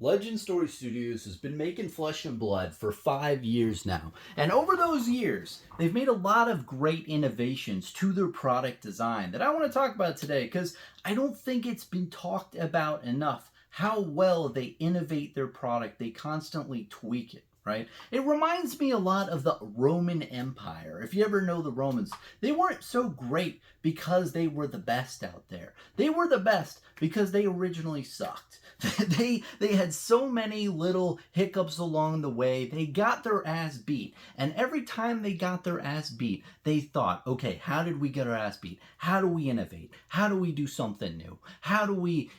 Legend Story Studios has been making Flesh and Blood for 5 years now. And over those years, they've made a lot of great innovations to their product design that I want to talk about today because I don't think it's been talked about enough how well they innovate their product. They constantly tweak it. Right? It reminds me a lot of the Roman Empire. If you ever know the Romans, they weren't so great because they were the best out there. They were the best because they originally sucked. They had so many little hiccups along the way. They got their ass beat. And every time they got their ass beat, they thought, okay, how did we get our ass beat? How do we innovate? How do we do something new? How do we,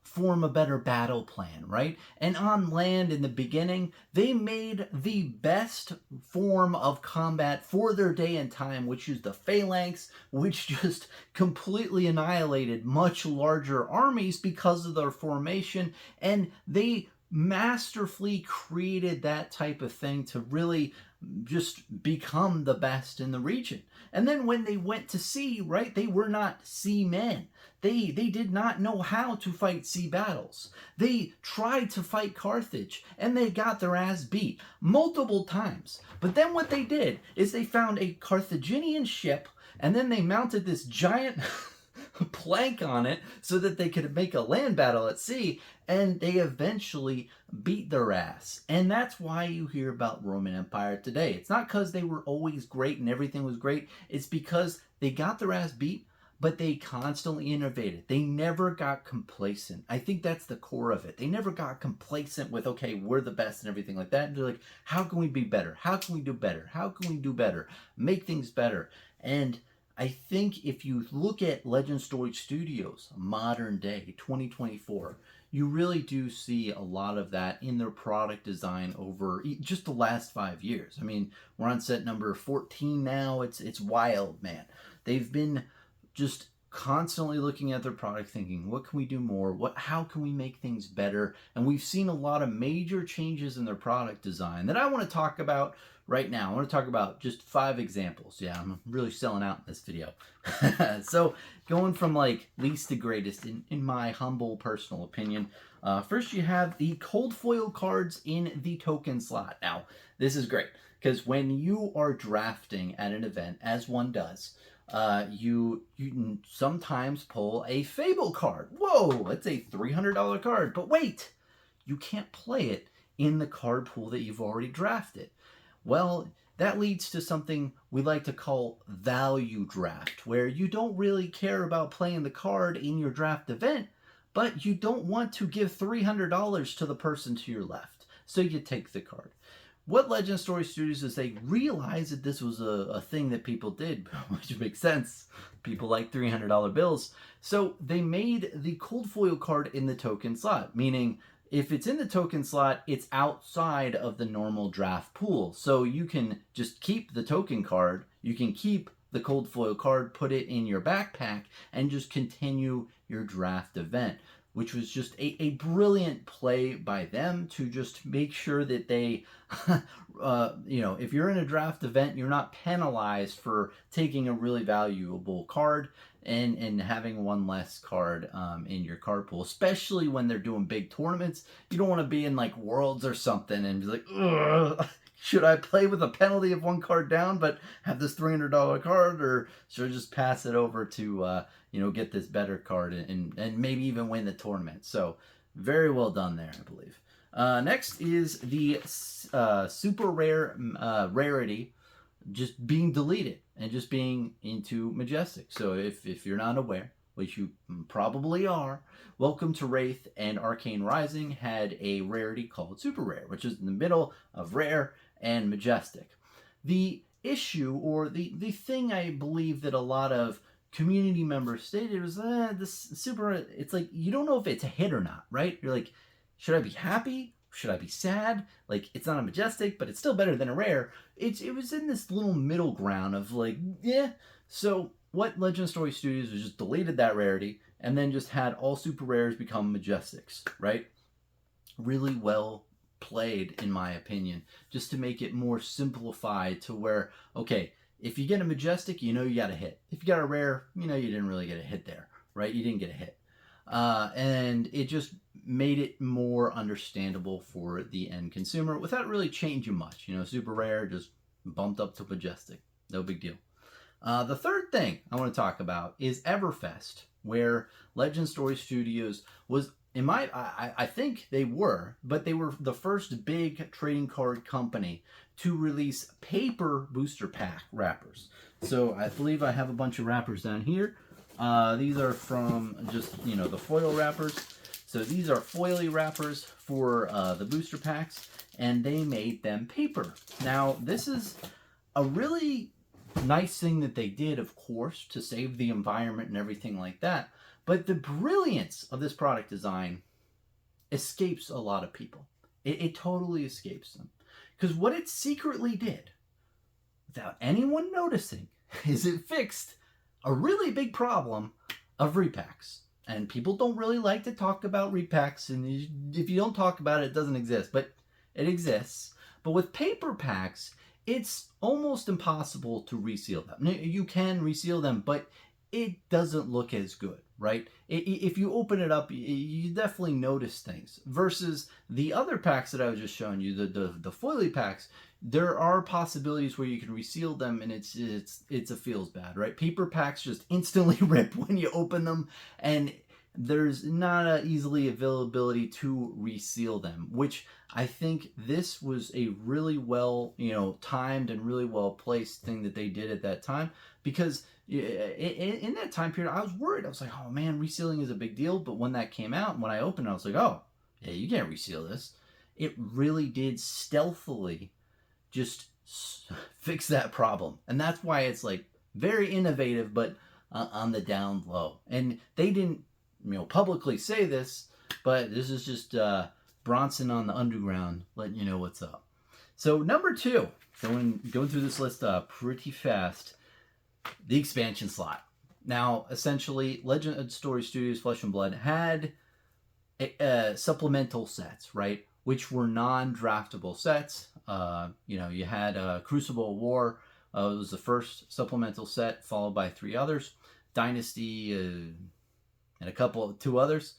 form a better battle plan, right? And on land in the beginning, they made the best form of combat for their day and time, which is the phalanx, which just completely annihilated much larger armies because of their formation. And they masterfully created that type of thing to really just become the best in the region. And then when they went to sea, right, they were not seamen. They did not know how to fight sea battles. They tried to fight Carthage and they got their ass beat multiple times. But then what they did is they found a Carthaginian ship and then they mounted this giant plank on it so that they could make a land battle at sea, and they eventually beat their ass. And that's why you hear about Roman Empire today. It's not because they were always great and everything was great. It's because they got their ass beat, but they constantly innovated. They never got complacent. I think that's the core of it. They never got complacent with, okay, we're the best and everything like that. And they're like, how can we be better? How can we do better? How can we do better? Make things better. And I think if you look at Legend Story Studios, modern day, 2024, you really do see a lot of that in their product design over just the last 5 years. I mean, we're on set number 14 now. It's wild, man. They've been just constantly looking at their product thinking, what can we do more? How can we make things better? And we've seen a lot of major changes in their product design that I want to talk about right now. I want to talk about just 5 examples. Yeah, I'm really selling out in this video. So going from like least to greatest in my humble personal opinion, first you have the cold foil cards in the token slot. Now, this is great because when you are drafting at an event, as one does, you sometimes pull a Fable card. Whoa, that's a $300 card. But wait, you can't play it in the card pool that you've already drafted. Well, that leads to something we like to call value draft, where you don't really care about playing the card in your draft event, but you don't want to give $300 to the person to your left. So you take the card. What Legend Story Studios is, they realized that this was a thing that people did, which makes sense. People like $300 bills. So they made the cold foil card in the token slot, meaning if it's in the token slot, it's outside of the normal draft pool. So you can just keep the token card, you can keep the cold foil card, put it in your backpack, and just continue your draft event, which was just a brilliant play by them to just make sure that they, if you're in a draft event, you're not penalized for taking a really valuable card and having one less card in your card pool, especially when they're doing big tournaments. You don't want to be in like Worlds or something and be like, ugh, should I play with a penalty of one card down but have this $300 card, or should I just pass it over to get this better card and maybe even win the tournament? So very well done there, I believe. Next is the super rare rarity just being deleted and just being into Majestic. So if you're not aware, which you probably are, Welcome to Wraith and Arcane Rising had a rarity called Super Rare, which is in the middle of Rare and Majestic. The issue, or the thing I believe that a lot of community members stated was, this Super, it's like, you don't know if it's a hit or not, right? You're like, should I be happy? Should I be sad? Like, it's not a Majestic, but it's still better than a Rare. It was in this little middle ground of like, yeah. So what Legend Story Studios was just deleted that rarity and then just had all super rares become Majestics, right? Really well played, in my opinion, just to make it more simplified to where, okay, if you get a Majestic, you know you got a hit. If you got a rare, you know you didn't really get a hit there, right? You didn't get a hit. And it just made it more understandable for the end consumer without really changing much. You know, super rare just bumped up to majestic. No big deal. The third thing I want to talk about is Everfest, where Legend Story Studios was, I think they were, but they were the first big trading card company to release paper booster pack wrappers. So I believe I have a bunch of wrappers down here. These are from just, you know, the foil wrappers. So these are foily wrappers for the booster packs, and they made them paper. Now, this is a really nice thing that they did, of course, to save the environment and everything like that. But the brilliance of this product design escapes a lot of people. It totally escapes them. Because what it secretly did, without anyone noticing, is it fixed a really big problem of repacks. And people don't really like to talk about repacks, and if you don't talk about it, it doesn't exist. But it exists. But with paper packs, it's almost impossible to reseal them. You can reseal them, but it doesn't look as good, right? If you open it up, you definitely notice things. Versus the other packs that I was just showing you, the foily packs, there are possibilities where you can reseal them, and it's a feels bad, right? Paper packs just instantly rip when you open them, and there's not a easily availability to reseal them, which I think this was a really well, you know, timed and really well placed thing that they did at that time, because in that time period I was worried. I was like, oh man, resealing is a big deal. But when that came out and when I opened it, I was like, oh yeah, you can't reseal this. It really did stealthily just fix that problem, and that's why it's like very innovative, but on the down low. And they didn't, you know, publicly say this, but this is just Bronson on the underground letting you know what's up. So number 2, going through this list pretty fast, the expansion slot. Now, essentially, Legend Story Studios Flesh and Blood had supplemental sets, right, which were non-draftable sets. You know, you had Crucible War. It was the first supplemental set, followed by 3 others. Dynasty, and two others.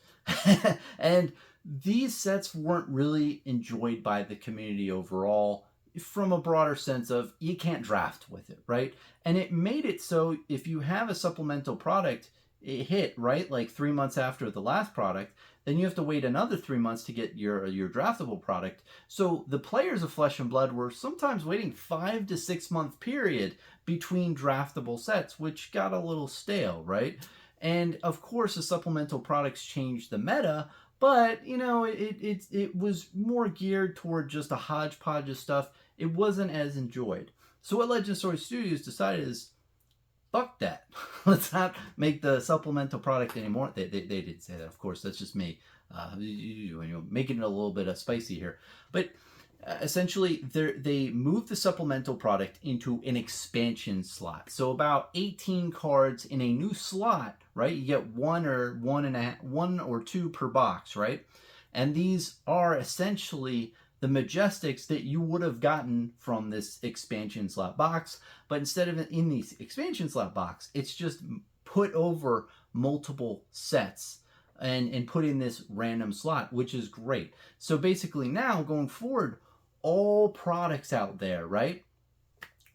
And these sets weren't really enjoyed by the community overall, from a broader sense of you can't draft with it, right? And it made it so if you have a supplemental product, it hit, right, like 3 months after the last product, then you have to wait another 3 months to get your draftable product. So the players of Flesh and Blood were sometimes waiting 5 to 6 month period between draftable sets, which got a little stale, right? And of course, the supplemental products changed the meta, but you know, it was more geared toward just a hodgepodge of stuff. It wasn't as enjoyed. So what Legend Story Studios decided is, fuck that. Let's not make the supplemental product anymore. They did say that, of course. That's just me, making it a little bit spicy here. But essentially, they moved the supplemental product into an expansion slot. So about 18 cards in a new slot, right? You get one or two per box, right? And these are essentially the Majestics that you would have gotten from this expansion slot box, but instead of in the expansion slot box, it's just put over multiple sets and put in this random slot, which is great. So basically now, going forward, all products out there, right?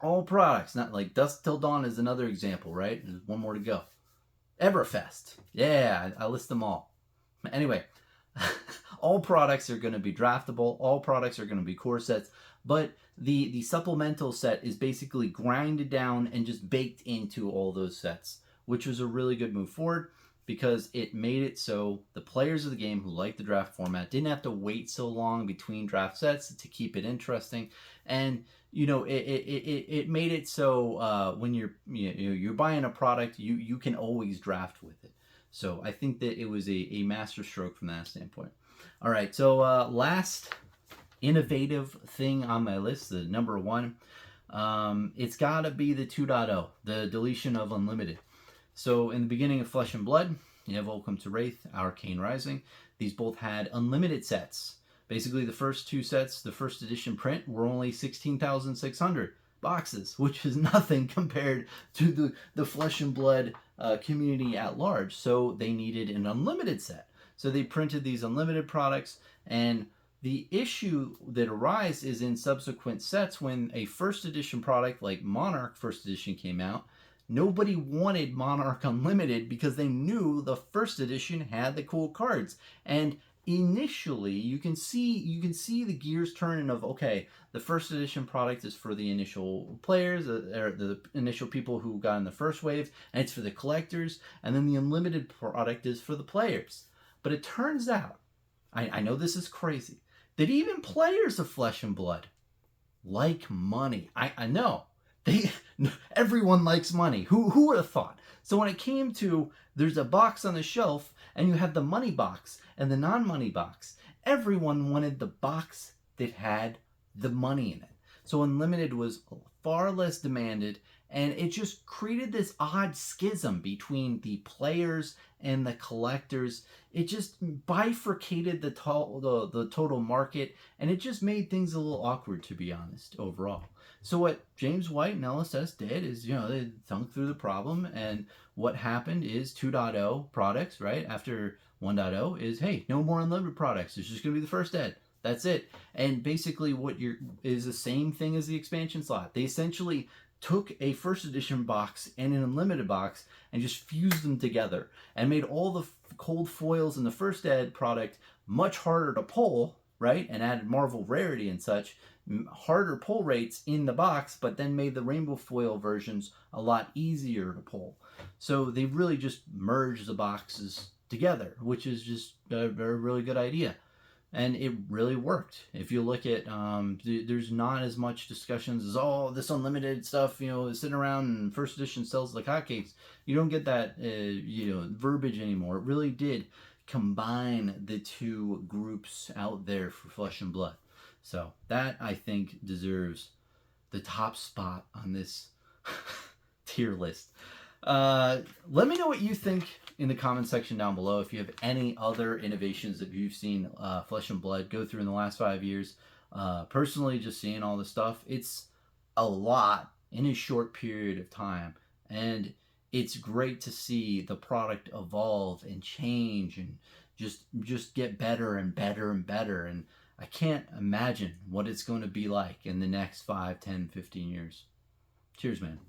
All products, not like Dusk Till Dawn is another example, right? There's one more to go. Everfest, yeah, I list them all. Anyway, all products are going to be draftable. All products are going to be core sets. But the supplemental set is basically grinded down and just baked into all those sets, which was a really good move forward because it made it so the players of the game who like the draft format didn't have to wait so long between draft sets to keep it interesting. And you know, it made it so when you're buying a product, you can always draft with it. So I think that it was a master stroke from that standpoint. All right, so last innovative thing on my list, the number 1, it's got to be the 2.0, the deletion of Unlimited. So in the beginning of Flesh and Blood, you have Welcome to Wraith, Arcane Rising. These both had unlimited sets. Basically, the first 2 sets, the first edition print, were only 16,600 boxes, which is nothing compared to the Flesh and Blood community at large. So they needed an unlimited set. So they printed these unlimited products, and the issue that arises is in subsequent sets when a first edition product like Monarch first edition came out. Nobody wanted Monarch Unlimited because they knew the first edition had the cool cards. And initially you can see the gears turning of, okay, the first edition product is for the initial players, or the initial people who got in the first wave, and it's for the collectors, and then the unlimited product is for the players. But it turns out, I know this is crazy, that even players of Flesh and Blood like money. I know. They Everyone likes money. Who would have thought? So when it came to, there's a box on the shelf and you have the money box and the non-money box, everyone wanted the box that had the money in it. So Unlimited was far less demanded, and it just created this odd schism between the players and the collectors. It just bifurcated the total market, and it just made things a little awkward, to be honest, overall. So what James White and LSS did is, they thunk through the problem, and what happened is 2.0 products, right, after 1.0 is, hey, no more unlimited products. It's just going to be the first ed. That's it. And basically is the same thing as the expansion slot. They essentially took a first edition box and an unlimited box and just fused them together and made all the cold foils in the first ed product much harder to pull, right? And added Marvel rarity and such, harder pull rates in the box, but then made the rainbow foil versions a lot easier to pull. So they really just merged the boxes together, which is just a really good idea. And it really worked. If you look at, there's not as much discussions as, oh, this unlimited stuff, is sitting around and first edition sells like hotcakes. You don't get that, verbiage anymore. It really did combine the two groups out there for Flesh and Blood. So that, I think, deserves the top spot on this tier list. Let me know what you think in the comment section down below. If you have any other innovations that you've seen Flesh and Blood go through in the last 5 years. Personally, just seeing all this stuff, it's a lot in a short period of time, and it's great to see the product evolve and change and just get better and better and better. And I can't imagine what it's going to be like in the next 5, 10, 15 years. Cheers, man.